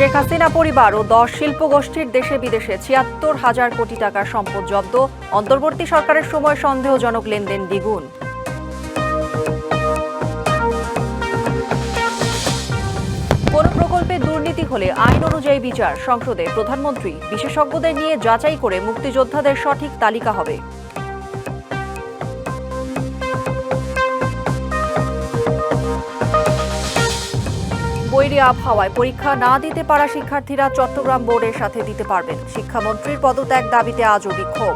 শেখ হাসিনা পরিবার ও 10 শিল্পগোষ্ঠীর দেশে বিদেশে ৭৬,০০০ কোটি টাকার সম্পদ জব্দ। অন্তর্বর্তী সরকারের সময় সন্দেহজনক লেনদেন দ্বিগুণ। কোন প্রকল্পে দুর্নীতি হলে আইন অনুযায়ী বিচার। সংসদে প্রধানমন্ত্রী বিশেষজ্ঞদের নিয়ে যাচাই করে মুক্তিযোদ্ধাদের সঠিক তালিকা হবে। বৈরী আবহাওয়ায় পরীক্ষা না দিতে পারা শিক্ষার্থীরা চট্টগ্রাম বোর্ডের সাথে দিতে পারবেন। শিক্ষামন্ত্রীর পদত্যাগ দাবিতে আজও বিক্ষোভ।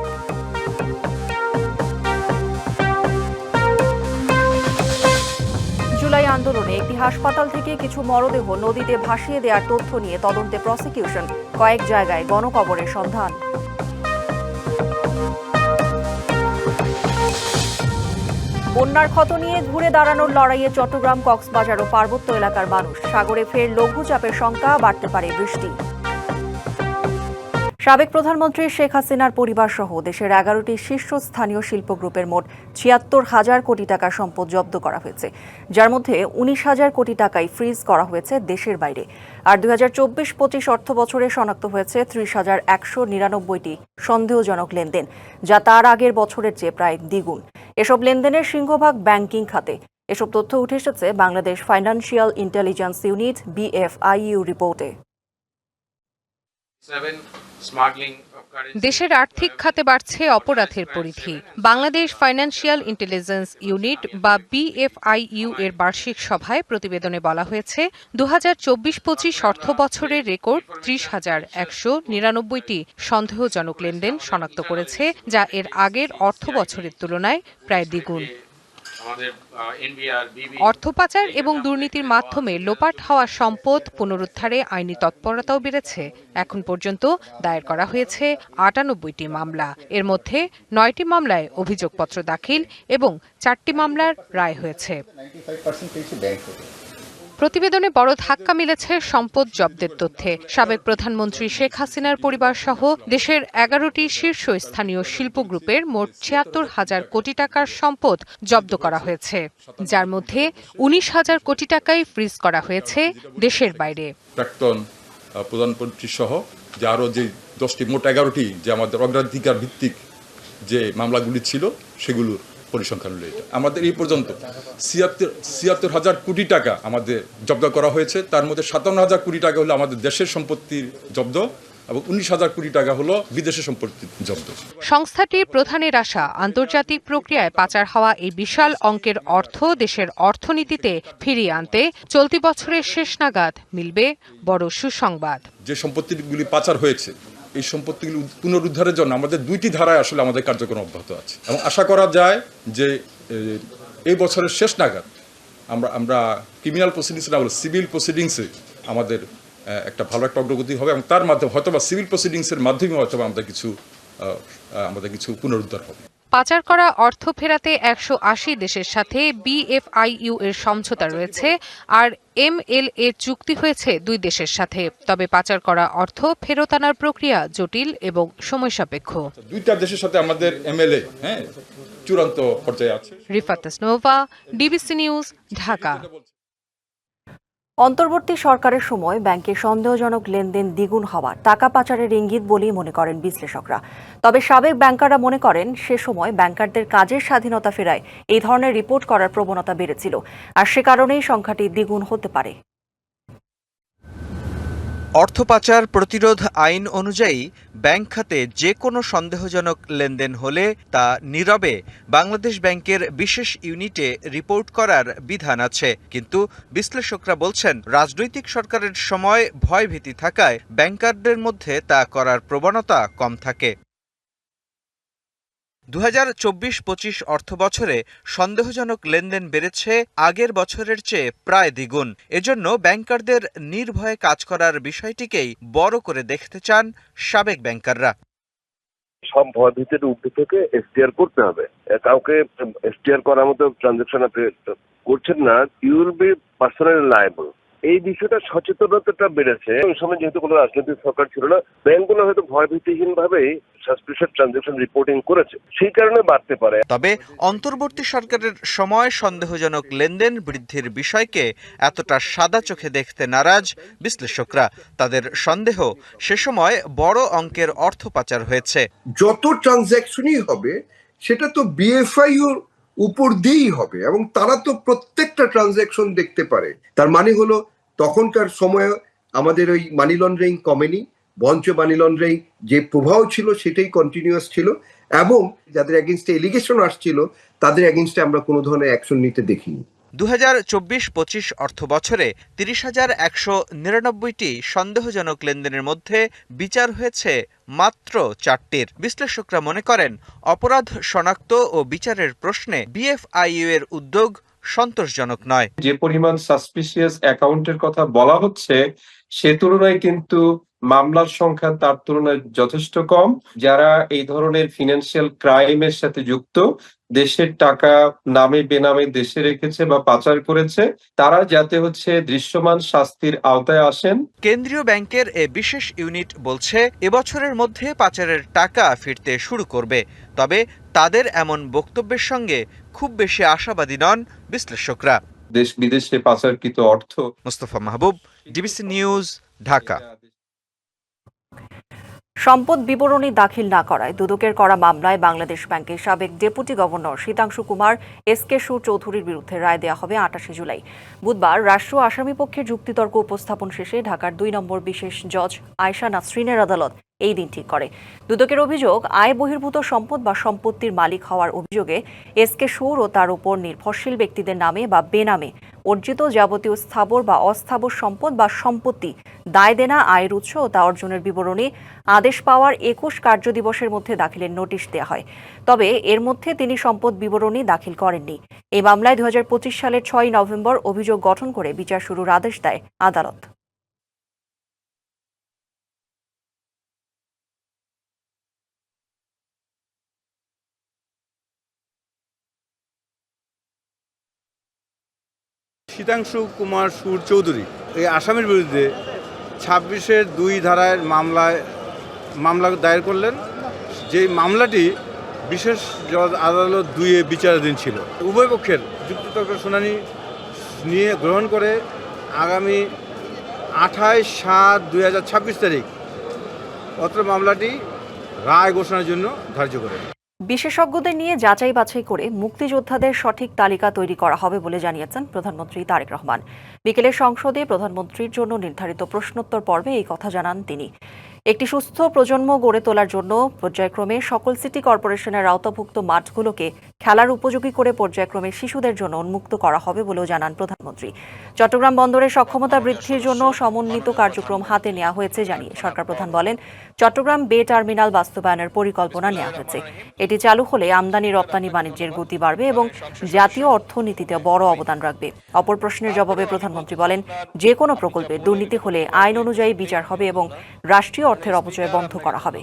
জুলাই আন্দোলনে একটি হাসপাতাল থেকে কিছু মরদেহ নদীতে ভাসিয়ে দেওয়ার তথ্য নিয়ে তদন্তে প্রসিকিউশন। কয়েক জায়গায় গণকবরের সন্ধান। বন্যার ক্ষত নিয়ে ঘুরে দাঁড়ানোর লড়াইয়ে চট্টগ্রাম, কক্সবাজার ও পার্বত্য এলাকার মানুষ। সাগরে ফের লঘুচাপের শঙ্কা, বাড়তে পারে বৃষ্টি। সাবেক প্রধানমন্ত্রী শেখ হাসিনার পরিবার সহ দেশের 11টি শীর্ষস্থানীয় শিল্প গ্রুপের মোট ৭৬,০০০ কোটি টাকার সম্পদ জব্দ করা হয়েছে, যার মধ্যে ১৯,০০০ কোটি টাকাই ফ্রিজ করা হয়েছে দেশের বাইরে। আর ২০২৪-২৫ অর্থ বছরে শনাক্ত হয়েছে ৩০,১৯৯টি সন্দেহজনক লেনদেন, যা তার আগের বছরের চেয়ে প্রায় দ্বিগুণ। এসব লেনদেনের সিংহভাগ ব্যাংকিং খাতে। এসব তথ্য উঠে এসেছে Bangladesh financial intelligence unit BFIU রিপোর্টে। দেশের আর্থিক খাতে বাড়ছে অপরাধের পরিধি। বাংলাদেশ ফাইন্যান্সিয়াল ইন্টেলিজেন্স ইউনিট বা BFIU এর বার্ষিক সভায় প্রতিবেদনে বলা হয়েছে, ২০২৪-২৫ অর্থ বছরের রেকর্ড ৩০,১৯৯টি সন্দেহজনক লেনদেন শনাক্ত করেছে, যা এর আগের অর্থ বছরের তুলনায় প্রায় দ্বিগুণ। অর্থ পাচার এবং দুর্নীতির মাধ্যমে লোপাট হওয়া সম্পদ পুনরুদ্ধারে আইনি তৎপরতাও বেড়েছে। এখন পর্যন্ত দায়ের করা হয়েছে ৯৮টি মামলা। এর মধ্যে 9টি মামলায় অভিযোগপত্র দাখিল এবং 4টি মামলার রায় হয়েছে। প্রতিবেদনে বড় ধাক্কা মিলেছে সম্পদ জব্দের তথ্যে। সাবেক প্রধানমন্ত্রী শেখ হাসিনার পরিবার সহ দেশের 11টি শীর্ষস্থানীয় শিল্প গ্রুপের মোট ৭৬,০০০ কোটি টাকার সম্পদ জব্দ করা হয়েছে, যার মধ্যে ১৯,০০০ কোটি টাকাই ফ্রিজ করা হয়েছে দেশের বাইরে। প্রাক্তন প্রধানমন্ত্রী সহ যে আরও যে 10টি মোট 11টি যে আমাদের অগ্রাধিকার ভিত্তিক যে মামলাগুলি ছিল সেগুলোর পরিসংখ্যান হলো এটা। আমাদের এই পর্যন্ত ৭৬,০০০ কোটি টাকা আমাদের জব্দ করা হয়েছে। তার মধ্যে ৫৭,০০০ কোটি টাকা হলো আমাদের দেশের সম্পত্তির জব্দ এবং ১৯,০০০ কোটি টাকা হলো বিদেশের সম্পত্তির জব্দ। সংস্থাটির প্রধানের আশা, আন্তর্জাতিক প্রক্রিয়ায় পাচার হওয়া এই বিশাল অঙ্কের অর্থ দেশের অর্থনীতিতে ফিরিয়ে আনতে চলতি বছরের শেষ নাগাদ মিলবে বড় সুসংবাদ। যে সম্পত্তিগুলি পাচার হয়েছে, এই সম্পত্তিগুলি পুনরুদ্ধারের জন্য আমাদের 2টি ধারায় আসলে আমাদের কার্যক্রম অব্যাহত আছে এবং আশা করা যায় যে এই বছরের শেষ নাগাদ আমরা ক্রিমিনাল প্রসিডিংস না বলে সিভিল প্রসিডিংসে আমাদের একটা ভালো একটা অগ্রগতি হবে এবং তার মাধ্যমে হয়তোবা সিভিল প্রসিডিংসের মাধ্যমে হয়তোবা আমাদের কিছু পুনরুদ্ধার হবে। পাচার করা অর্থ ফেরাতে 180 দেশের সাথে BFIU এর সমঝোতা রয়েছে, আর MLA চুক্তি হয়েছে 2 দেশের সাথে। তবে পাচার করা অর্থ ফেরত আনার প্রক্রিয়া জটিল এবং সময়সাপেক্ষ। 2টা দেশের সাথে আমাদের MLA চূড়ান্ত পর্যায়ে আছে। Rifat Tasnova, DBC news, Dhaka. অন্তর্বর্তী সরকারের সময় ব্যাংকে সন্দেহজনক লেনদেন দ্বিগুণ হওয়া টাকা পাচারের ইঙ্গিত বলেই মনে করেন বিশ্লেষকরা। তবে সাবেক ব্যাংকাররা মনে করেন সে সময় ব্যাংকারদের কাজের স্বাধীনতা ফেরায় এই ধরনের রিপোর্ট করার প্রবণতা বেড়েছিল, আর সে কারণেই সংখ্যাটি দ্বিগুণ হতে পারে। অর্থ পাচার প্রতিরোধ আইন অনুযায়ী ব্যাংক খাতে যে কোনো সন্দেহজনক লেনদেন হলে তা নীরবে বাংলাদেশ ব্যাংকের বিশেষ ইউনিটে রিপোর্ট করার বিধান আছে। কিন্তু বিশ্লেষকরা বলছেন, রাজনৈতিক সরকারের সময় ভয়ভীতি থাকায় ব্যাংকারদের মধ্যে তা করার প্রবণতা কম থাকে। ২০২৪-২৫ অর্থ বছরে সন্দেহজনক লেনদেন বেড়েছে আগের বছরের চেয়ে প্রায় দ্বিগুণ। এজন্য ব্যাংকারদের নির্ভয়ে কাজ করার বিষয়টিকেই বড় করে দেখতে চান সাবেক ব্যাংকাররা। সব ভয়ভীতির ঊর্ধ্বে থেকে এসটিআর করতে হবে। কাউকে এসটিআর করার মতো ট্রানজাকশন আপনি করছেন না, you will be personally liable. এই বিষয়টা সচেতনতাটা বেড়েছে। ওই সময় যেহেতু কোনো রাজনৈতিক সরকার ছিল না, ব্যাংকগুলো হয়তো ভয়ভীতিহীন ভাবেই সাসপিশিয়াস ট্রানজাকশন রিপোর্টিং করেছে, সেই কারণে বাড়তে পারে। তবে অন্তর্বর্তী সরকারের সময় সন্দেহজনক লেনদেন বৃদ্ধির বিষয়কে এতটা সাদা চোখে দেখতে নারাজ বিশ্লেষকরা। তাদের সন্দেহ সে সময় বড় অঙ্কের অর্থ পাচার হয়েছে। যত ট্রানজ্যাকশনই হবে সেটা তো বিএফআইউর উপর দিয়েই হবে, এবং তারা তো প্রত্যেকটা ট্রানজ্যাকশন দেখতে পারে। তার মানে হলো তখনকার সময়ে আমাদের ওই মানি লন্ডারিং কমেনি, বঞ্চ মানি লন্ডারিং যে প্রভাব ছিল সেটাই কন্টিনিউয়াস ছিল, এবং যাদের এগেনস্টে এলিগেশন আসছিল তাদের এগেনস্টে আমরা কোনো ধরনের অ্যাকশন নিতে দেখিনি। 2024-25 অর্থ বছরে 30,199টি সন্দেহজনক লেনদেনের মধ্যে বিচার হয়েছে মাত্র 4টির। বিশ্লেষকরা মনে করেন অপরাধ শনাক্ত ও বিচারের প্রশ্নে বিএফআইইউ এর উদ্যোগ সন্তোষজনক নয়। যে পরিমাণ সাসপিশিয়াস অ্যাকাউন্টের কথা বলা হচ্ছে সে তুলনায় কিন্তু মামলার সংখ্যা তার তুলনায় যথেষ্ট কম। যারা এই ধরনের ফিনান্সিয়াল ক্রাইমের সাথে যুক্ত, দেশের টাকা নামে বেনামে দেশে রেখেছে বা পাচার করেছে, তারা যাতে দৃশ্যমান শাস্তির আওতায় আসেন। কেন্দ্রীয় ব্যাংকের এ বিশেষ ইউনিট বলছে এবছরের মধ্যে পাচারের টাকা ফিরতে শুরু করবে। তবে তাদের এমন বক্তব্যের সঙ্গে খুব বেশি আশাবাদী নন বিশ্লেষকরা। দেশ বিদেশে পাচারকৃত অর্থ। মুস্তফা মাহবুব, ডিবিসি নিউজ, ঢাকা। সম্পদ বিবরণী দাখিল না করায় দুদকের করা মামলায় বাংলাদেশ ব্যাংকের সাবেক deputy governor Sitanshu Kumar SK সুর চৌধুরীর বিরুদ্ধে রায় দেওয়া হবে 28 জুলাই। বুধবার রাষ্ট্র আসামি পক্ষের যুক্তিতর্ক উপস্থাপন শেষে ঢাকার 2 নম্বর বিশেষ জজ আয়েশা নাসরিনের আদালত এই দিন ঠিক করে। দুদকের অভিযোগ, আয় বহির্ভূত সম্পদ বা সম্পত্তির মালিক হওয়ার অভিযোগে এসকে সুর ও তার উপর নির্ভরশীল ব্যক্তিদের নামে বা বেনামে অর্জিত যাবতীয় স্থাবর বা অস্থাবর সম্পদ বা সম্পত্তি, দায় দেনা, আয়ের উৎস ও তা অর্জনের বিবরণী আদেশ পাওয়ার 21 কার্যদিবসের মধ্যে দাখিলের নোটিশ দেওয়া হয়। তবে এর মধ্যে তিনি সম্পদ বিবরণী দাখিল করেননি। এই মামলায় 2025 সালের 6 নভেম্বর অভিযোগ গঠন করে বিচার শুরুর আদেশ দেয় আদালত। শীতাংশু কুমার সুর চৌধুরী এই আসামির বিরুদ্ধে 26-2 ধারায় মামলা দায়ের করলেন। যেই মামলাটি বিশেষ জজ আদালত 2-এ বিচারাধীন ছিল। উভয় পক্ষের যুক্তিতর্ক শুনানি নিয়ে গ্রহণ করে আগামী 28/7/2026 তারিখ অত্র মামলাটি রায় ঘোষণার জন্য ধার্য করে। বিশেষজ্ঞদের নিয়ে যাচাই বাছাই করে মুক্তিযোদ্ধাদের সঠিক তালিকা তৈরি করা হবে বলে জানিয়েছেন প্রধানমন্ত্রী তারেক রহমান। বিকেলে সংসদে প্রধানমন্ত্রীর জন্য নির্ধারিত প্রশ্নোত্তর পর্বে এই কথা জানান তিনি। একটি সুস্থ প্রজন্ম গড়ে তোলার জন্য পর্যায়ক্রমে সকল সিটি কর্পোরেশনের আওতাভুক্ত মাঠগুলোকে খেলার উপযোগী করে পর্যায়ক্রমে শিশুদের জন্য উন্মুক্ত করা হবে বলেও জানান প্রধানমন্ত্রী। চট্টগ্রাম বন্দরের সক্ষমতা বৃদ্ধির জন্য সমন্বিত কার্যক্রম হাতে নেওয়া হয়েছে জানিয়ে সরকার প্রধান বলেন, চট্টগ্রাম বে টার্মিনাল বাস্তবায়নের পরিকল্পনা নেওয়া হয়েছে। এটি চালু হলে আমদানি রপ্তানি বাণিজ্যের গতি বাড়বে এবং জাতীয় অর্থনীতিতে বড় অবদান রাখবে। অপর প্রশ্নের জবাবে প্রধানমন্ত্রী বলেন, যে কোনো প্রকল্পে দুর্নীতি হলে আইন অনুযায়ী বিচার হবে এবং রাষ্ট্রীয় অর্থের অপচয় বন্ধ করা হবে।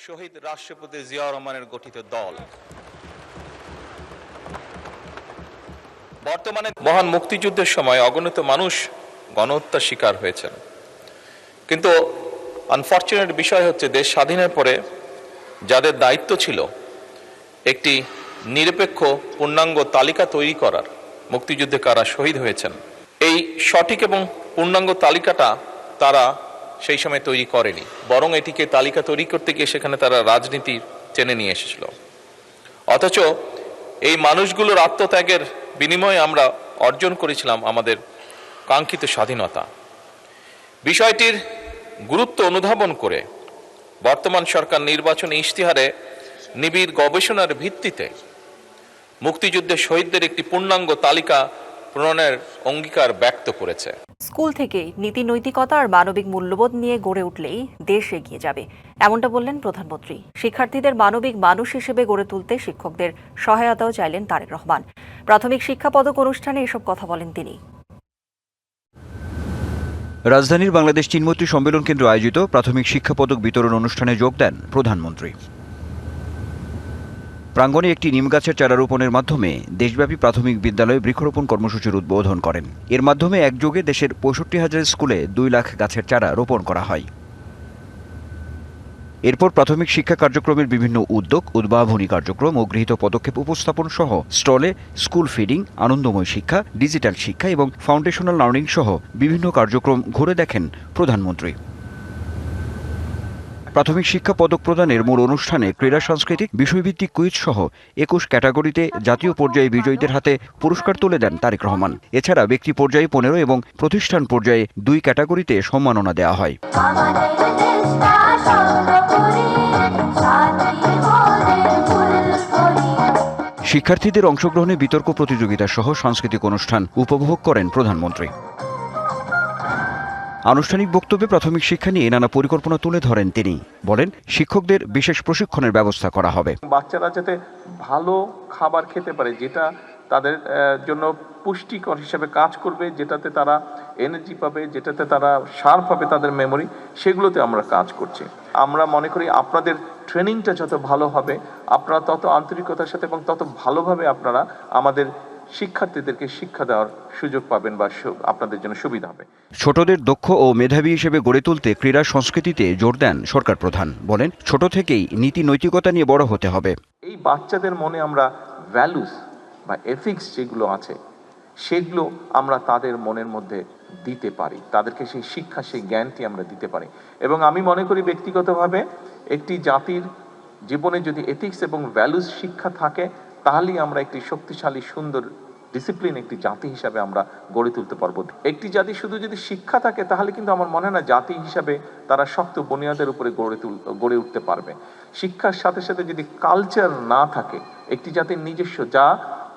শহীদ রাষ্ট্রপতি জিয়াউর রহমানের গঠিত দল বর্তমানে মহান মুক্তিযুদ্ধের সময় অগণিত মানুষ গণহত্যার শিকার হয়েছেন। কিন্তু আনফরচুনেট বিষয় হচ্ছে, দেশ স্বাধীনের পরে যাদের দায়িত্ব ছিল একটি নিরপেক্ষ পূর্ণাঙ্গ তালিকা তৈরি করার, মুক্তিযুদ্ধে কারা শহীদ হয়েছেন, এই সঠিক এবং পূর্ণাঙ্গ তালিকাটা তারা সেই সময় তৈরি করেনি, বরং এটিকে তালিকা তৈরি করতে গিয়ে সেখানে তারা রাজনীতি টেনে নিয়ে এসেছিল। অথচ এই মানুষগুলোর আত্মত্যাগের বিনিময়ে আমরা অর্জন করেছিলাম আমাদের কাঙ্ক্ষিত স্বাধীনতা। বিষয়টির গুরুত্ব অনুধাবন করে বর্তমান সরকার নির্বাচনী ইশতেহারে নিবিড় গবেষণার ভিত্তিতে মুক্তিযুদ্ধের শহীদদের একটি পূর্ণাঙ্গ তালিকা প্রণয়নের অঙ্গীকার ব্যক্ত করেছে। স্কুল থেকেই নীতি নৈতিকতা আর মানবিক মূল্যবোধ নিয়ে গড়ে উঠলেই দেশ এগিয়ে যাবে, এমনটা বললেন প্রধানমন্ত্রী। শিক্ষার্থীদের মানবিক মানুষ হিসেবে গড়ে তুলতে শিক্ষকদের সহায়তাও চাইলেন তারেক রহমান। প্রাথমিক শিক্ষা পদক অনুষ্ঠানে এসব কথা বলেন তিনি। রাজধানীর বাংলাদেশ চীনমৈত্রী সম্মেলন কেন্দ্র আয়োজিত প্রাথমিক শিক্ষা পদক বিতরণ অনুষ্ঠানে যোগ দেন প্রধানমন্ত্রী। প্রাঙ্গণে একটি নিম গাছের চারা রোপণের মাধ্যমে দেশব্যাপী প্রাথমিক বিদ্যালয়ে বৃক্ষরোপণ কর্মসূচির উদ্বোধন করেন। এর মাধ্যমে একযোগে দেশের 65,000 স্কুলে 2 লাখ গাছের চারা রোপণ করা হয়। এরপর প্রাথমিক শিক্ষা কার্যক্রমের বিভিন্ন উদ্যোগ, উদ্ভাবনী কার্যক্রম ও গৃহীত পদক্ষেপ উপস্থাপন সহ স্টলে স্কুল ফিডিং, আনন্দময় শিক্ষা, ডিজিটাল শিক্ষা এবং ফাউন্ডেশনাল লার্নিং সহ বিভিন্ন কার্যক্রম ঘুরে দেখেন প্রধানমন্ত্রী। প্রাথমিক শিক্ষা পদক প্রদানের মূল অনুষ্ঠানে ক্রীড়া, সাংস্কৃতিক, বিষয়ভিত্তিক কুইজ সহ 21 ক্যাটাগরিতে জাতীয় পর্যায়ে বিজয়ীদের হাতে পুরস্কার তুলে দেন তারেক রহমান। এছাড়া ব্যক্তি পর্যায়ে 15 এবং প্রতিষ্ঠান পর্যায়ে 2 ক্যাটাগরিতে সম্মাননা দেওয়া হয়। শিক্ষার্থীদের অংশগ্রহণে বিতর্ক প্রতিযোগিতা সহ সাংস্কৃতিক অনুষ্ঠান উপভোগ করেন প্রধানমন্ত্রী। আনুষ্ঠানিক বক্তব্যে প্রাথমিক শিক্ষা নিয়ে নানা পরিকল্পনা তুলে ধরেন তিনি। বলেন, শিক্ষকদের বিশেষ প্রশিক্ষণের ব্যবস্থা করা হবে। বাচ্চারা যাতে ভালো খাবার খেতে পারে, যেটা তাদের জন্য পুষ্টিকর হিসেবে কাজ করবে, যেটাতে তারা এনার্জি পাবে, যেটাতে তারা শার্প হবে তাদের মেমোরি, সেগুলোতে আমরা কাজ করছি। আমরা মনে করি আপনাদের ট্রেনিংটা যত ভালো হবে, আপনারা তত আন্তরিকতার সাথে এবং তত ভালোভাবে আপনারা আমাদের শিক্ষার্থীদেরকে শিক্ষা দেওয়ার সুযোগ পাবেন বা আপনাদের জন্য সুবিধা হবে। ছোটদের দক্ষ ও মেধাবী হিসেবে গড়ে তুলতে ক্রীড়া সংস্কৃতিতে জোর দেন সরকার প্রধান। বলেন, ছোট থেকেই নীতি নৈতিকতা নিয়ে বড় হতে হবে। এই বাচ্চাদের মনে আমরা ভ্যালুস বা এথিক্স যেগুলো আছে সেগুলো আমরা তাদের মনের মধ্যে দিতে পারি, তাদেরকে সেই শিক্ষা, সেই জ্ঞানটি আমরা দিতে পারি। এবং আমি মনে করি ব্যক্তিগতভাবে একটি জাতির জীবনে যদি এথিক্স এবং ভ্যালুস শিক্ষা থাকে, তাহলেই আমরা একটি শক্তিশালী, সুন্দর, ডিসিপ্লিন একটি জাতি হিসাবে আমরা গড়ে তুলতে পারবো। একটি জাতি শুধু যদি শিক্ষা থাকে তাহলে কিন্তু আমার মনে হয় না জাতি হিসাবে তারা শক্ত বুনিয়াদের উপরে গড়ে উঠতে পারবে। শিক্ষার সাথে সাথে যদি কালচার না থাকে, একটি জাতির নিজস্ব, যা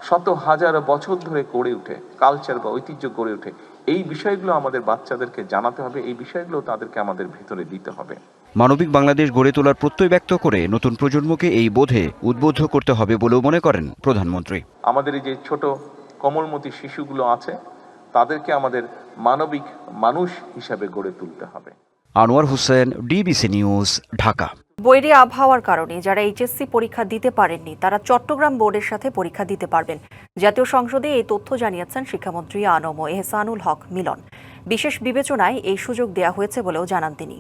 শত হাজার বছর ধরে গড়ে ওঠে, কালচার বা ঐতিহ্য গড়ে ওঠে, এই বিষয়গুলো আমাদের বাচ্চাদেরকে জানাতে হবে, এই বিষয়গুলো তাদেরকে আমাদের ভিতরে দিতে হবে। মানবিক বাংলাদেশ গড়ে তোলার প্রত্যয় ব্যক্ত করে নতুন প্রজন্মকে এই বোধে উদ্বুদ্ধ করতে হবে বলেও মনে করেন প্রধানমন্ত্রী। আমাদের এই যে ছোট কোমলমতি শিশুগুলো আছে, তাদেরকে আমাদের মানবিক মানুষ হিসাবে গড়ে তুলতে হবে। Anwar Hossain, DBC news, Dhaka. বৈরী আবহাওয়ার কারণে যারা এইচএসসি পরীক্ষা দিতে পারেননি তারা চট্টগ্রাম বোর্ডের সাথে পরীক্ষা দিতে পারবেন। জাতীয় সংসদে এই তথ্য জানিয়েছেন শিক্ষামন্ত্রী আনম এহসানুল হক মিলন। বিশেষ বিবেচনায় এই সুযোগ দেওয়া হয়েছে বলেও জানান তিনি।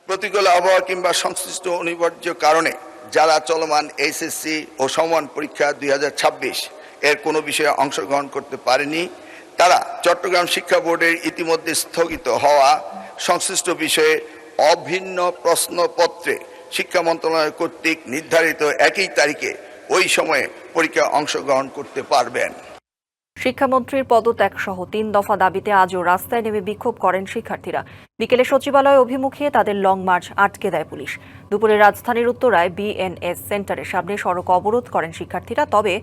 প্রতিকূল আবহাওয়া কিংবা সংশ্লিষ্ট অনিবার্য কারণে যারা চলমান এইচএসসি ও সমমান পরীক্ষা 2026 এর কোনো বিষয়ে অংশগ্রহণ করতে পারেনি, তারা চট্টগ্রাম শিক্ষা বোর্ডের ইতিমধ্যে স্থগিত হওয়া সংশ্লিষ্ট বিষয়ে অভিন্ন প্রশ্নপত্রে শিক্ষা মন্ত্রণালয় কর্তৃক নির্ধারিত একই তারিখে ওই সময়ে পরীক্ষায় অংশগ্রহণ করতে পারবেন। শিক্ষামন্ত্রীর পদত্যাগ সহ 3 দফা দাবিতে আজও রাস্তায় নেমে বিক্ষোভ করেন শিক্ষার্থীরা। বিকেলে সচিবালয় অভিমুখে তাদের লং মার্চ আটকে দেয় পুলিশ। দুপুরে রাজধানীর উত্তরায় বিএনএস সেন্টারের সামনে সড়ক অবরোধ করেন শিক্ষার্থীরা। তবে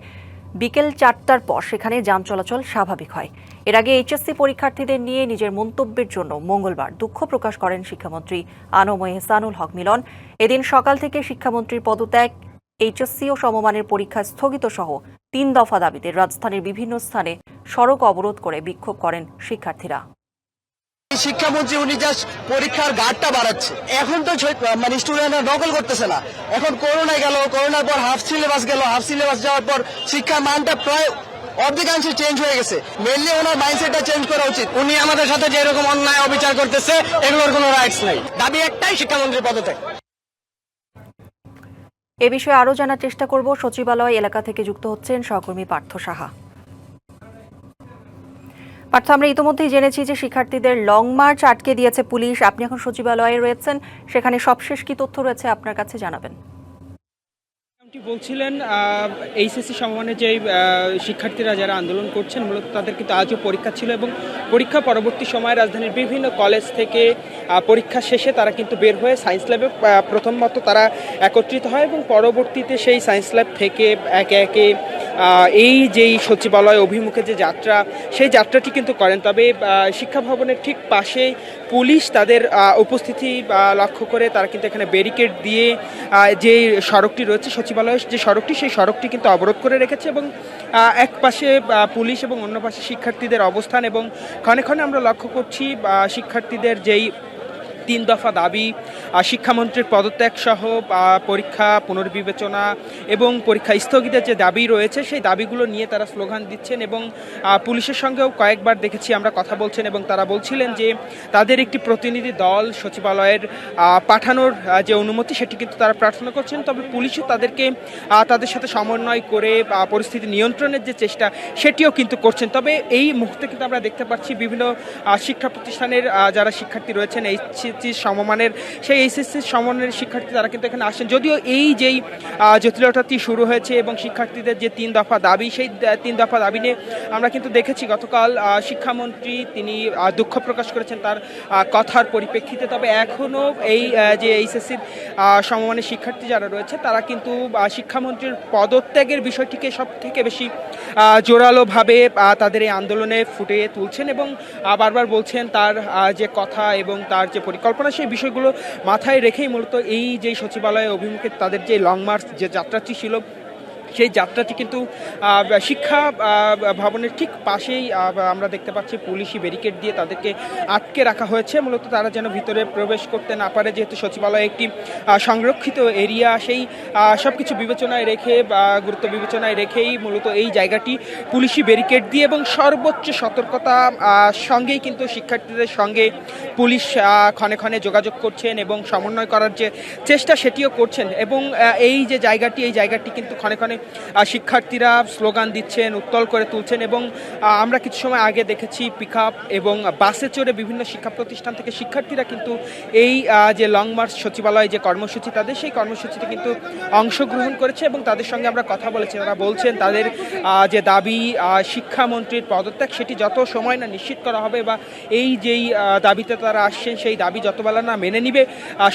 বিকেল 4টার পর সেখানে যান চলাচল স্বাভাবিক হয়। এর আগে এইচএসসি পরীক্ষার্থীদের নিয়ে নিজের মন্তব্যের জন্য মঙ্গলবার দুঃখ প্রকাশ করেন শিক্ষামন্ত্রী আনম এহসানুল হক মিলন। এদিন সকাল থেকে শিক্ষামন্ত্রীর পদত্যাগ, এইচএসসি ও সমমানের পরীক্ষা স্থগিত সহ 3 দফা দাবিতে রাজধানীর বিভিন্ন স্থানে সড়ক অবরোধ করে বিক্ষোভ করেন শিক্ষার্থীরা। শিক্ষামন্ত্রী উনি জাস্ট পরীক্ষার গার্ডটা বাড়াচ্ছে। এখন তো মানে স্টুডেন্টরা নকল করতেছে না। এখন করোনা গেল, করোনার পর হাফ সিলেবাস গেল, হাফ সিলেবাস যাওয়ার পর শিক্ষার মানটা প্রায় অর্ধেকাংশে চেঞ্জ হয়ে গেছে। মেনলি ওনার মাইন্ডসেটটা চেঞ্জ করা উচিত। উনি আমাদের সাথে যে এরকম অন্যায় অবিচার করতেছে, এগুলোর কোনো রাইটস নাই। দাবি একটাই, শিক্ষামন্ত্রীর পদত্যাগ। এ বিষয়ে আরও জানার চেষ্টা করব। সচিবালয় এলাকা থেকে যুক্ত হচ্ছেন সহকর্মী পার্থ সাহা। পার্থ, আমরা ইতিমধ্যেই জেনেছি যে শিক্ষার্থীদের লং মার্চ আটকে দিয়েছে পুলিশ। আপনি এখন সচিবালয়ে রয়েছেন, সেখানে সবশেষ কি তথ্য রয়েছে আপনার কাছে জানাবেন। বলছিলেন এইচএসসি সমমানের যে শিক্ষার্থীরা যারা আন্দোলন করছেন, মূলত তাদের কিন্তু আজও পরীক্ষা ছিল এবং পরীক্ষা পরবর্তী সময়ে রাজধানীর বিভিন্ন কলেজ থেকে পরীক্ষা শেষে তারা কিন্তু বের হয়ে সায়েন্স ল্যাবে প্রথমত তারা একত্রিত হয় এবং পরবর্তীতে সেই সায়েন্স ল্যাব থেকে একে একে এই যেই সচিবালয় অভিমুখে যে যাত্রা, সেই যাত্রাটি কিন্তু করেন। তবে শিক্ষা ভবনের ঠিক পাশেই পুলিশ তাদের উপস্থিতি লক্ষ্য করে তারা কিন্তু এখানে ব্যারিকেড দিয়ে যে সড়কটি রয়েছে সচিবালয়ের যে সড়কটি, সেই সড়কটি কিন্তু অবরোধ করে রেখেছে এবং এক পাশে পুলিশ এবং অন্য পাশে শিক্ষার্থীদের অবস্থান। এবং ক্ষণে ক্ষণে আমরা লক্ষ্য করছি শিক্ষার্থীদের যেই 3 দফা দাবি, শিক্ষামন্ত্রীর পদত্যাগ সহ পরীক্ষা পুনর্বিবেচনা এবং পরীক্ষা স্থগিতের যে দাবি রয়েছে সেই দাবিগুলো নিয়ে তারা স্লোগান দিচ্ছেন এবং পুলিশের সঙ্গেও কয়েকবার দেখেছি আমরা কথা বলছেন এবং তারা বলছিলেন যে তাদের একটি প্রতিনিধি দল সচিবালয়ের পাঠানোর যে অনুমতি সেটি কিন্তু তারা প্রার্থনা করছেন, তবে পুলিশও তাদের সাথে সমন্বয় করে পরিস্থিতি নিয়ন্ত্রণের যে চেষ্টা সেটিও কিন্তু করছেন। তবে এই মুহূর্তে কিন্তু আমরা দেখতে পাচ্ছি বিভিন্ন শিক্ষা প্রতিষ্ঠানের যারা শিক্ষার্থী রয়েছেন এইচএসসি সমমানের সেই এইচএসসি সমমানের শিক্ষার্থী তারা কিন্তু এখানে আসেন। যদিও এই যেই জটিলতাটি শুরু হয়েছে এবং শিক্ষার্থীদের যে 3 দফা দাবি সেই 3 দফা দাবি নিয়ে আমরা কিন্তু দেখেছি গতকাল শিক্ষামন্ত্রী তিনি দুঃখ প্রকাশ করেছেন তার কথার পরিপ্রেক্ষিতে। তবে এখনও এই যে এইচএসসির সমমানের শিক্ষার্থী যারা রয়েছে তারা কিন্তু শিক্ষামন্ত্রীর পদত্যাগের বিষয়টিকে সব থেকে বেশি জোরালোভাবে তাদের এই আন্দোলনে ফুটিয়ে তুলছেন এবং বারবার বলছেন তার যে কথা এবং তার যে পরিকল্পনা সেই বিষয়গুলো মাথায় রেখেই মূলত এই যে সচিবালয় অভিমুখে তাদের যে লং মার্চ যে যাত্রাটি ছিল সেই যাত্রাটি কিন্তু শিক্ষা ভবনের ঠিক পাশেই আমরা দেখতে পাচ্ছি পুলিশি ব্যারিকেড দিয়ে তাদেরকে আটকে রাখা হয়েছে, মূলত তারা যেন ভিতরে প্রবেশ করতে না পারে, যেহেতু সচিবালয় একটি সংরক্ষিত এরিয়া। সেই সব কিছু বিবেচনায় রেখে গুরুত্ব বিবেচনায় রেখেই মূলত এই জায়গাটি পুলিশি ব্যারিকেড দিয়ে এবং সর্বোচ্চ সতর্কতা সঙ্গেই কিন্তু শিক্ষার্থীদের সঙ্গে পুলিশ ক্ষণে ক্ষণে যোগাযোগ করছেন এবং সমন্বয় করার যে চেষ্টা সেটিও করছেন এবং এই যে জায়গাটি এই জায়গাটি কিন্তু ক্ষণে ক্ষণে শিক্ষার্থীরা স্লোগান দিচ্ছেন, উত্তল করে তুলছেন এবং আমরা কিছু সময় আগে দেখেছি পিকআপ এবং বাসে চড়ে বিভিন্ন শিক্ষা প্রতিষ্ঠান থেকে শিক্ষার্থীরা কিন্তু এই যে লং মার্চ সচিবালয় যে কর্মসূচি তাদের সেই কর্মসূচিতে কিন্তু অংশগ্রহণ করেছে এবং তাদের সঙ্গে আমরা কথা বলেছি। তারা বলছেন তাদের যে দাবি শিক্ষামন্ত্রীর পদত্যাগ সেটি যত সময় না নিশ্চিত করা হবে বা এই যেই দাবিতে তারা আসছেন সেই দাবি যতবেলা না মেনে নিবে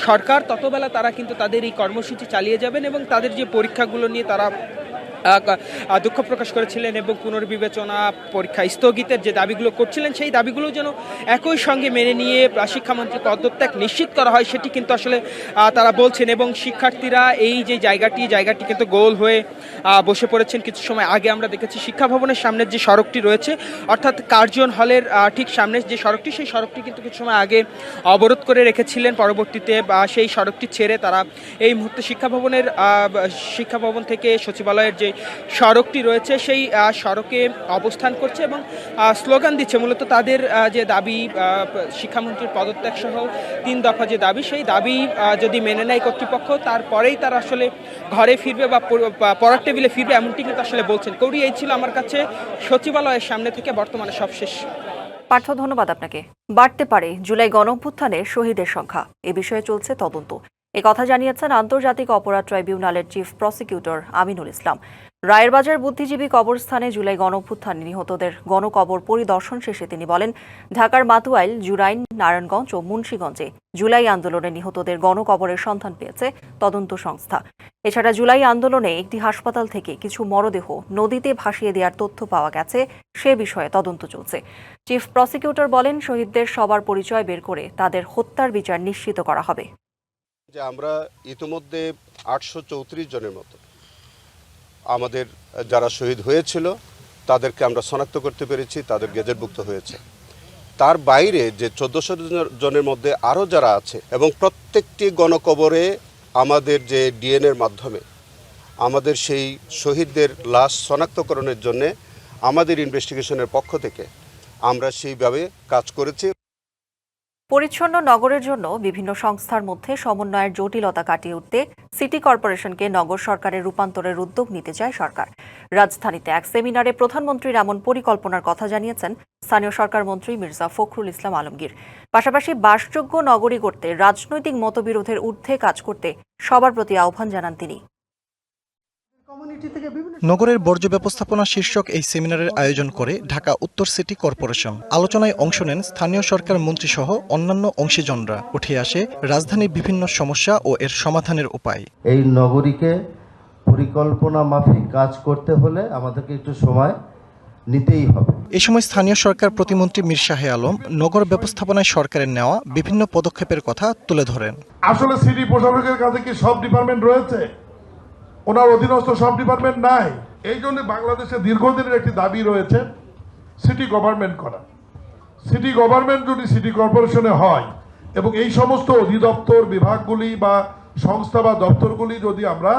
সরকার ততবেলা তারা কিন্তু তাদের এই কর্মসূচি চালিয়ে যাবেন এবং তাদের যে পরীক্ষাগুলো নিয়ে তারা দুঃখ প্রকাশ করেছিলেন এবং পুনর্বিবেচনা পরীক্ষা স্থগিতের যে দাবিগুলো করছিলেন সেই দাবিগুলো যেন একই সঙ্গে মেনে নিয়ে শিক্ষামন্ত্রী পদত্যাগ নিশ্চিত করা হয় সেটি কিন্তু আসলে তারা বলছেন এবং শিক্ষার্থীরা এই যে জায়গাটি কিন্তু গোল হয়ে বসে পড়েছেন। কিছু সময় আগে আমরা দেখেছি শিক্ষা ভবনের সামনের যে সড়কটি রয়েছে অর্থাৎ কার্জন হলের ঠিক সামনে যে সড়কটি সেই সড়কটি কিন্তু কিছু সময় আগে অবরোধ করে রেখেছিলেন, পরবর্তীতে সেই সড়কটি ছেড়ে তারা এই মুহূর্তে শিক্ষা ভবন থেকে সচিবালয়ের যে সড়কটি রয়েছে সেই সড়কে অবস্থান করছে এবং স্লোগান দিচ্ছে। মূলত তাদের যে দাবি শিক্ষামন্ত্রীর পদত্যাগ সহ 3 দফা যে দাবি সেই দাবি যদি মেনে নেয় কর্তৃপক্ষ তারপরেই তারা আসলে ঘরে ফিরবে বা পড়ার টেবিলে ফিরবে এমনটি কিন্তু আসলে বলছেন। কৌরি, এই ছিল আমার কাছে সচিবালয়ের সামনে থেকে বর্তমানে সবশেষ। পার্থ, ধন্যবাদ আপনাকে। বাড়তে পারে জুলাই গণঅভ্যুত্থানের শহীদের সংখ্যা, এ বিষয়ে চলছে তদন্ত, এ কথা জানিয়েছেন আন্তর্জাতিক অপরাধ ট্রাইব্যুনালের চিফ প্রসিকিউটর আমিনুল ইসলাম। রায়েরবাজার বুদ্ধিজীবী কবরস্থানে জুলাই গণঅভ্যুত্থানে নিহতদের গণকবর পরিদর্শন শেষে তিনি বলেন, ঢাকার মাতুয়াইল, জুরাইন, নারায়ণগঞ্জ ও মুন্সিগঞ্জে জুলাই আন্দোলনে নিহতদের গণকবরের সন্ধান পেয়েছে তদন্ত সংস্থা। এছাড়া জুলাই আন্দোলনে একটি হাসপাতাল থেকে কিছু মরদেহ নদীতে ভাসিয়ে দেওয়ার তথ্য পাওয়া গেছে, সে বিষয়ে তদন্ত চলছে। চিফ প্রসিকিউটর বলেন, শহীদদের সবার পরিচয় বের করে তাদের হত্যার বিচার নিশ্চিত করা হবে। যে আমরা ইতিমধ্যে 834 জনের মতো আমাদের যারা শহীদ হয়েছিল তাদেরকে আমরা শনাক্ত করতে পেরেছি, তাদের গেজেটভুক্ত হয়েছে। তার বাইরে যে 1400 জনের মধ্যে আরও যারা আছে এবং প্রত্যেকটি গণকবরে আমাদের যে ডিএনএর মাধ্যমে আমাদের সেই শহীদদের লাশ শনাক্তকরণের জন্য আমাদের ইনভেস্টিগেশনের পক্ষ থেকে আমরা সেইভাবে কাজ করেছি। পরিচ্ছন্ন নগরের জন্য বিভিন্ন সংস্থার মধ্যে সমন্বয়ের জটিলতা কাটিয়ে উঠতে সিটি কর্পোরেশনকে নগর সরকারের রূপান্তরের উদ্যোগ নিতে চায় সরকার। রাজধানীতে এক সেমিনারে প্রধানমন্ত্রীর এমন পরিকল্পনার কথা জানিয়েছেন স্থানীয় সরকার মন্ত্রী মির্জা ফখরুল ইসলাম আলমগীর। পাশাপাশি বাসযোগ্য নগরী করতে রাজনৈতিক মতবিরোধের ঊর্ধ্বে কাজ করতে সবার প্রতি আহ্বান জানান তিনি। নগরের বর্জ্য ব্যবস্থাপনা শীর্ষক এই সেমিনারের আয়োজন করে ঢাকা উত্তর সিটি কর্পোরেশন। আলোচনায় অংশ নেন স্থানীয় সরকার মন্ত্রী সহ অন্যান্য অংশীজনরা। উঠে আসে রাজধানীর বিভিন্ন সমস্যা ও এর সমাধানের উপায়। এই নগরীকে পরিকল্পনা মাফিক কাজ করতে হলে আমাদেরকে একটু সময় নিতেই হবে। এ সময় স্থানীয় সরকার প্রতিমন্ত্রী মীর শাহে আলম নগর ব্যবস্থাপনায় সরকারের নেওয়া বিভিন্ন পদক্ষেপের কথা তুলে ধরেন। আসলে সিটি প্রশাসকের কাছে কি সব ডিপার্টমেন্ট রয়েছে? ওনার অধীনস্থ সব ডিপার্টমেন্ট নাই। এই জন্য বাংলাদেশে দীর্ঘদিনের একটি দাবি রয়েছে সিটি গভর্নমেন্ট করা। সিটি গভর্নমেন্ট যদি সিটি কর্পোরেশনে হয় এবং এই সমস্ত অধিদপ্তর বিভাগগুলি বা সংস্থা বা দপ্তরগুলি যদি আমরা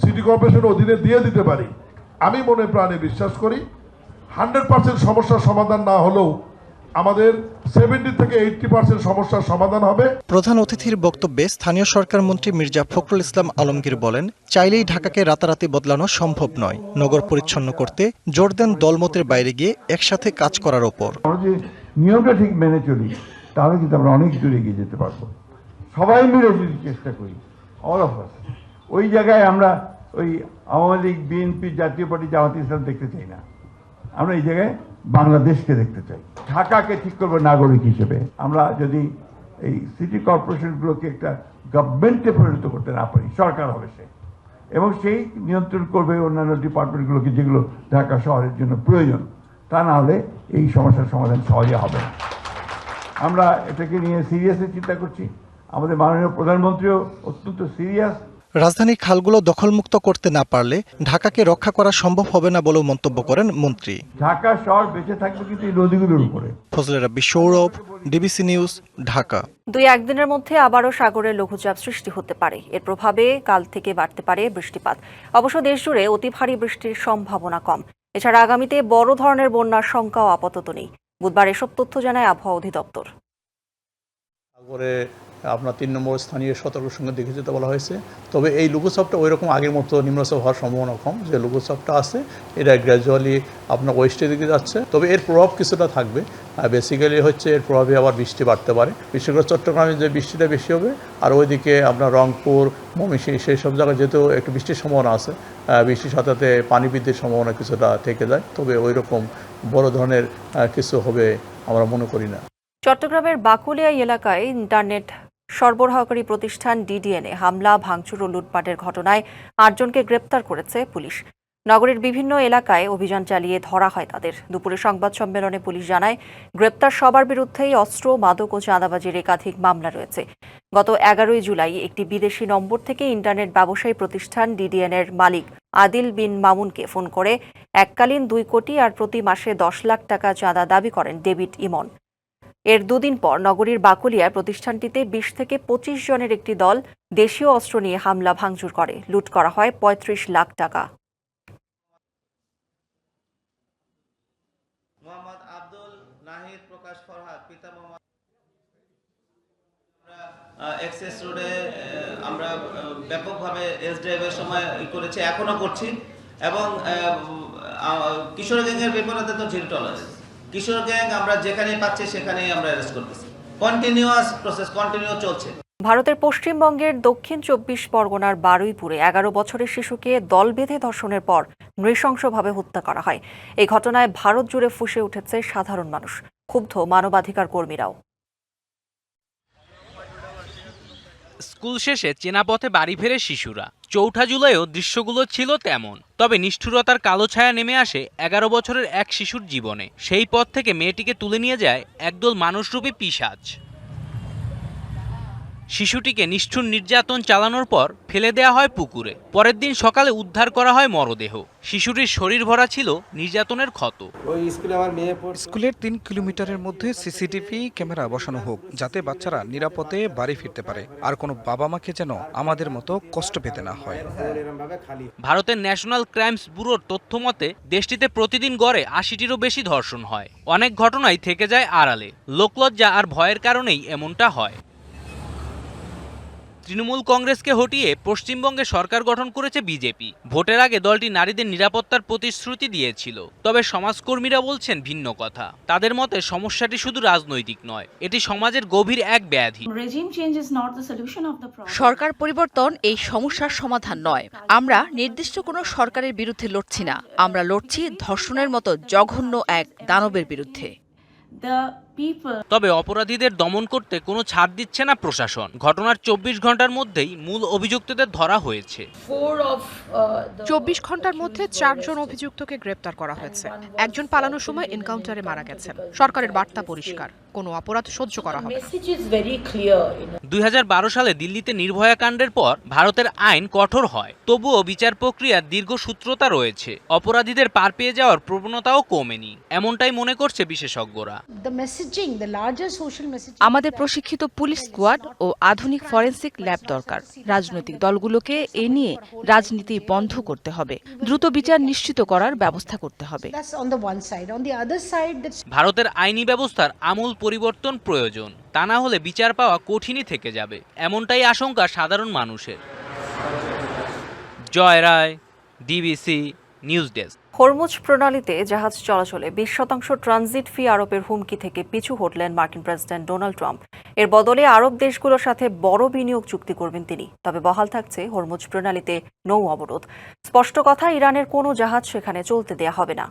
সিটি কর্পোরেশনের অধীনে দিয়ে দিতে পারি, আমি মনে প্রাণে বিশ্বাস করি 100% সমস্যার সমাধান না হলেও আমাদের 70 থেকে 80% সমস্যার সমাধান হবে। প্রধান অতিথির বক্তব্যে স্থানীয় সরকার মন্ত্রী মির্জা ফখরুল ইসলাম আলমগীর বলেন, চাইলেই ঢাকাকে রাতারাতি বদলানো সম্ভব নয়। নগর পরিচ্ছন্ন করতে জোর দেন দলমতের বাইরে গিয়ে একসাথে কাজ করার ওপর। আমরা যে নিয়মটা ঠিক মেনে চলি তাহলে কিন্তু আমরা অনেক দূরে এগিয়ে যেতে পারবো। সবাই মিলে যদি চেষ্টা করি, অল অফ আস, ওই জায়গায় আমরা ওই আওয়ামী লীগ, বিএনপি, জাতীয় পার্টি, জামাত ইসলাম দেখতে চাই না। আমরা এই জায়গায় বাংলাদেশকে দেখতে চাই। ঢাকাকে ঠিক করবো নাগরিক হিসেবে। আমরা যদি এই সিটি কর্পোরেশনগুলোকে একটা গভর্নমেন্টে পরিণত করতে না পারি, সরকার হবে সে, এবং সেই নিয়ন্ত্রণ করবে অন্যান্য ডিপার্টমেন্টগুলোকে যেগুলো ঢাকা শহরের জন্য প্রয়োজন। তা না হলে এই সমস্যার সমাধান সহজে হবে না। আমরা এটাকে নিয়ে সিরিয়াসলি চিন্তা করছি। আমাদের মাননীয় প্রধানমন্ত্রীও অত্যন্ত সিরিয়াস। রাজধানীর খালগুলো দখলমুক্ত করতে না পারলে ঢাকাকে রক্ষা করা সম্ভব হবে না বলেও মন্তব্য করেন মন্ত্রী। ঢাকা শহর বেঁচে থাকবে কিন্তু এই নদীগুলোর উপরে। ফজলে রাব্বি, সৌরভ, ডিবিসি নিউজ, ঢাকা। 2-1 দিনের মধ্যে আবারও সাগরে লঘুচাপ সৃষ্টি হতে পারে। এর প্রভাবে কাল থেকে বাড়তে পারে বৃষ্টিপাত। অবশ্য দেশজুড়ে অতি ভারী বৃষ্টির সম্ভাবনা কম। এছাড়া আগামীতে বড় ধরনের বন্যার শঙ্কাও আপাতত নেই। বুধবার এসব তথ্য জানায় আবহাওয়া অধিদপ্তর। সাগরে আপনার 3 নম্বর স্থানীয় সতর্ক সঙ্গে দেখে যেতে বলা হয়েছে। তবে এই লঘুচাপটা ওই রকম আগের মতো নিম্নচাপ হওয়ার সম্ভাবনা কম। যে লঘুচাপটা আছে এটা গ্র্যাজুয়ালি আপনার ওয়েস্টের দিকে যাচ্ছে। তবে এর প্রভাব কিছুটা থাকবে। বেসিক্যালি হচ্ছে এর প্রভাবে আবার বৃষ্টি বাড়তে পারে। বিশেষ করে চট্টগ্রামে যে বৃষ্টিটা বেশি হবে, আর ওইদিকে আপনার রংপুর, ময়মনসিংহ সেই সব জায়গায় যেহেতু একটু বৃষ্টির সম্ভাবনা আছে, বৃষ্টির সাথে সাথে পানি বৃদ্ধির সম্ভাবনা কিছুটা থেকে যায়। তবে ওই রকম বড় ধরনের কিছু হবে আমরা মনে করি না। চট্টগ্রামের বাকুলিয়া এলাকায় ইন্টারনেট সরবরাহকারী প্রতিষ্ঠান ডিডিএনে হামলা, ভাঙচুর ও লুটপাটের ঘটনায় 8 জনকে গ্রেপ্তার করেছে পুলিশ। নগরীর বিভিন্ন এলাকায় অভিযান চালিয়ে ধরা হয় তাদের। দুপুরে সংবাদ সম্মেলনে পুলিশ জানায়, গ্রেপ্তার সবার বিরুদ্ধেই অস্ত্র, মাদক ও চাঁদাবাজির একাধিক মামলা রয়েছে। গত 11 জুলাই একটি বিদেশি নম্বর থেকে ইন্টারনেট ব্যবসায়ী প্রতিষ্ঠান ডিডিএনের মালিক আদিল বিন মামুনকে ফোন করে এককালীন 2 কোটি আর প্রতি মাসে 10 লাখ টাকা চাঁদা দাবি করেন ডেভিড ইমন। এর 2 দিন পর নগরীর বাকুলিয়ায় প্রতিষ্ঠানটিতে 20 থেকে 25 জনের একটি দল দেশীয় অস্ত্র নিয়ে হামলা ভাঙচুর করে। লুট করা হয় 35 লাখ টাকা। এক্সেস রোডে আমরা ব্যাপকভাবে এস ড্রাইভের সময় করেছি, এখনো করছি, এবং কিশোর গ্যাংয়ের ব্যাপারে তো জিরো টলারেন্স। কিশোর গ্যাং আমরা যেখানেই পাচ্ছি সেখানেই আমরা অ্যারেস্ট করতেছি। কন্টিনিউয়াস প্রসেস কন্টিনিউ চলছে। ভারতের পশ্চিমবঙ্গের দক্ষিণ 24 পরগনার বারুইপুরে 11 বছরের শিশুকে দল বেঁধে ধর্ষণের পর নৃশংসভাবে হত্যা করা হয়। এই ঘটনায় ভারত জুড়ে ফুঁসে উঠেছে সাধারণ মানুষ, ক্ষুব্ধ মানবাধিকার কর্মীরাও। স্কুল শেষে চেনা পথে বাড়ি ফেরে শিশুরা। 4 জুলাইও দৃশ্যগুলো ছিল তেমন। তবে নিষ্ঠুরতার কালো ছায়া নেমে আসে 11 বছরের এক শিশুর জীবনে। সেই পথ থেকে মেয়েটিকে তুলে নিয়ে যায় একদল মানুষরূপী পিশাচ। শিশুটিকে নিষ্ঠুর নির্যাতন চালানোর পর ফেলে দেয়া হয় পুকুরে। পরের দিন সকালে উদ্ধার করা হয় মরদেহ। শিশুটির শরীর ভরা ছিল নির্যাতনের ক্ষত। স্কুলের 3 কিলোমিটারের মধ্যে সিসিটিভি ক্যামেরা বসানো হোক, যাতে বাচ্চারা নিরাপদে বাড়ি ফিরতে পারে, আর কোনো বাবা মাকে যেন আমাদের মতো কষ্ট পেতে না হয়। ভারতের ন্যাশনাল ক্রাইমস ব্যুরোর তথ্য মতে দেশটিতে প্রতিদিন গড়ে 80টিরও বেশি ধর্ষণ হয়। অনেক ঘটনাই থেকে যায় আড়ালে। লোকলজ্জা আর ভয়ের কারণেই এমনটা হয়। তৃণমূল কংগ্রেসকে হটিয়ে পশ্চিমবঙ্গে সরকার গঠন করেছে বিজেপি। ভোটের আগে দলটি নারীদের নিরাপত্তার প্রতিশ্রুতি দিয়েছিল। তবে সমাজকর্মীরা বলছেন ভিন্ন কথা। তাদের মতে সমস্যাটি শুধু রাজনৈতিক নয়, এটি সমাজের গভীর এক ব্যাধি। সরকার পরিবর্তন এই সমস্যার সমাধান নয়। আমরা নির্দিষ্ট কোনো সরকারের বিরুদ্ধে লড়ছি না, আমরা লড়ছি ধর্ষণের মতো জঘন্য এক দানবের বিরুদ্ধে। তবে অপরাধীদের দমন করতে কোনো ছাড় দিচ্ছে না প্রশাসন। ঘটনার 24 ঘন্টার মধ্যেই মূল অভিযুক্তদের ধরা হয়েছে। 24 ঘন্টার মধ্যে 4 জন অভিযুক্তকে গ্রেপ্তার করা হয়েছে। একজন পালানোর সময় এনকাউন্টারে মারা গেছেন। সরকারের বার্তা পরিষ্কার, কোনো অপরাধ সহ্য করা হবে না। 2012 সালে দিল্লিতে নির্ভয়া কাণ্ডের পর ভারতের আইন কঠোর হয়, তবুও বিচার প্রক্রিয়ার দীর্ঘসূত্রতা রয়েছে, অপরাধীদের পার পেয়ে যাওয়ার প্রবণতাও কমেনি, এমনটাই মনে করছে বিশেষজ্ঞরা। আমাদের প্রশিক্ষিত পুলিশ স্কোয়াড ও আধুনিক ফরেনসিক ল্যাব দরকার। রাজনৈতিক দলগুলোকে এ নিয়ে রাজনীতি বন্ধ করতে হবে, দ্রুত বিচার নিশ্চিত করার ব্যবস্থা করতে হবে। ভারতের আইনি ব্যবস্থার আমূল পরিবর্তন প্রয়োজন, তা না হলে বিচার পাওয়া কঠিনই থেকে যাবে, এমনটাই আশঙ্কা সাধারণ মানুষের। জয় রায়, ডিবিসি নিউজ ডেস্ক। হরমুজ প্রণালীতে জাহাজ চলাচলে 20% ট্রানজিট ফি আরোপের হুমকি থেকে পিছু হটলেন মার্কিন প্রেসিডেন্ট ডোনাল্ড ট্রাম্প। এর বদলে আরব দেশগুলোর সাথে বড় বিনিয়োগ চুক্তি করবেন তিনি। তবে বহাল থাকছে হরমুজ প্রণালীতে নৌ অবরোধ। স্পষ্ট কথা, ইরানের কোনো জাহাজ সেখানে চলতে দেয়া হবে না।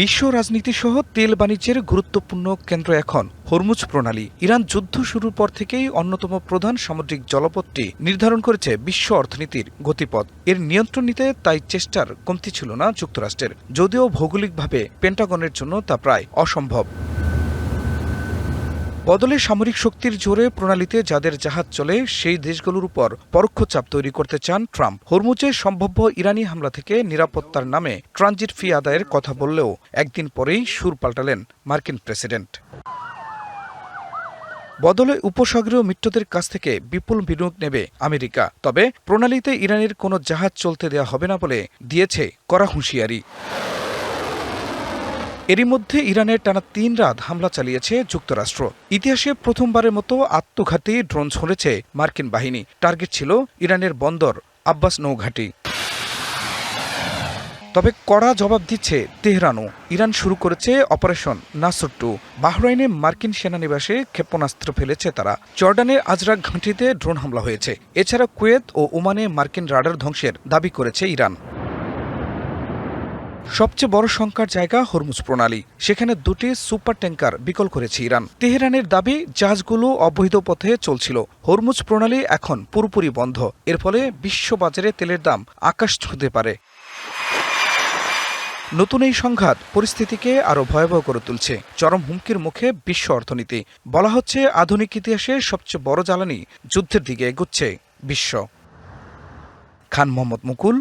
বিশ্ব রাজনীতি সহ তেল বাণিজ্যের গুরুত্বপূর্ণ কেন্দ্র এখন হরমুজ প্রণালী। ইরান যুদ্ধ শুরুর পর থেকেই অন্যতম প্রধান সামুদ্রিক জলপথটি নির্ধারণ করেছে বিশ্ব অর্থনীতির গতিপথ। এর নিয়ন্ত্রণ নিতে তাই চেষ্টার কমতি ছিল না যুক্তরাষ্ট্রের, যদিও ভৌগোলিকভাবে পেন্টাগনের জন্য তা প্রায় অসম্ভব। বদলে সামরিক শক্তির জোরে প্রণালীতে যাদের জাহাজ চলে সেই দেশগুলোর উপর পরোক্ষ চাপ তৈরি করতে চান ট্রাম্প। হরমুজে সম্ভাব্য ইরানি হামলা থেকে নিরাপত্তার নামে ট্রানজিট ফি আদায়ের কথা বললেও একদিন পরেই সুর পাল্টালেন মার্কিন প্রেসিডেন্ট। বদলে উপসাগরীয় মিত্রদের কাছ থেকে বিপুল বিনিয়োগ নেবে আমেরিকা, তবে প্রণালীতে ইরানের কোনো জাহাজ চলতে দেওয়া হবে না বলে দিয়েছে কড়া হুঁশিয়ারি। এরই মধ্যে ইরানের টানা 3 রাত হামলা চালিয়েছে যুক্তরাষ্ট্র। ইতিহাসে প্রথমবারের মতো আত্মঘাতী ড্রোন ছড়েছে মার্কিন বাহিনী। টার্গেট ছিল ইরানের বন্দর আব্বাস নৌঘাঁটি। তবে কড়া জবাব দিচ্ছে তেহরানও। ইরান শুরু করেছে অপারেশন নাসর 2। বাহরাইনে মার্কিন সেনানিবাসে ক্ষেপণাস্ত্র ফেলেছে তারা। জর্ডানের আজরাক ঘাঁটিতে ড্রোন হামলা হয়েছে। এছাড়া কুয়েত ও ওমানে মার্কিন রাডার ধ্বংসের দাবি করেছে ইরান। সবচেয়ে বড় শঙ্কার জায়গা হরমুজ প্রণালী। সেখানে 2টি সুপার ট্যাঙ্কার বিকল করেছে ইরান। তেহরানের দাবি জাহাজগুলো অবৈধ পথে চলছিল। হরমুজ প্রণালী এখন পুরোপুরি বন্ধ। এর ফলে বিশ্ববাজারে তেলের দাম আকাশ ছুঁতে পারে। নতুন এই সংঘাত পরিস্থিতিকে আরও ভয়াবহ করে তুলছে। চরম হুমকির মুখে বিশ্ব অর্থনীতি। বলা হচ্ছে আধুনিক ইতিহাসে সবচেয়ে বড় জ্বালানি যুদ্ধের দিকে এগোচ্ছে বিশ্ব। খান মোহাম্মদ মুকুল,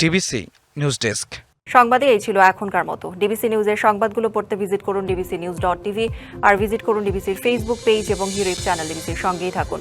ডিবিসি নিউজ ডেস্ক। সংবাদে এই ছিল এখনকার মতো। ডিবিসি নিউজের সংবাদগুলো পড়তে ভিজিট করুন dbcnews.tv আর ভিজিট করুন ডিবিসির ফেসবুক পেজ এবং ইউটিউব চ্যানেল। ডিবিসির সঙ্গেই থাকুন।